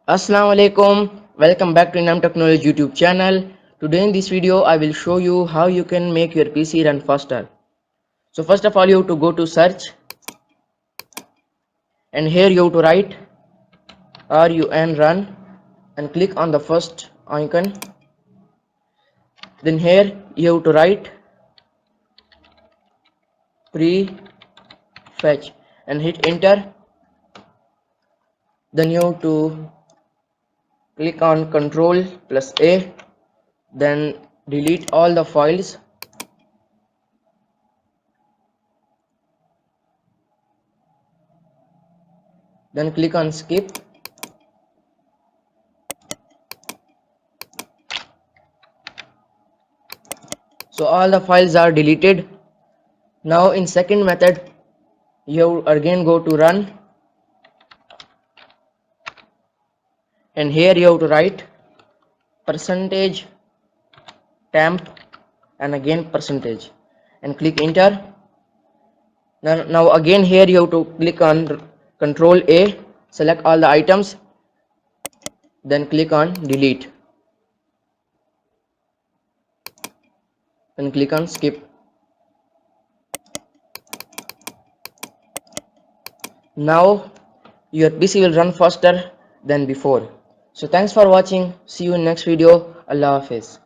Assalamu alaikum. Welcome back to Inam Technology YouTube channel. Today in this video I will show you how you can make your PC run faster. So first of all you have to go to search and here you have to write run and click on the first icon. Then here you have to write prefetch and hit enter. Then you have to click on Control plus A. Then delete all the files. Then click on skip. So all the files are deleted. Now in second method you again go to run and here you have to write percentage temp and again percentage and click enter. Now again here you have to click on Control A, select all the items, then click on delete and click on skip. Now your PC will run faster than before. So thanks for watching. See you in next video. Allah Hafiz.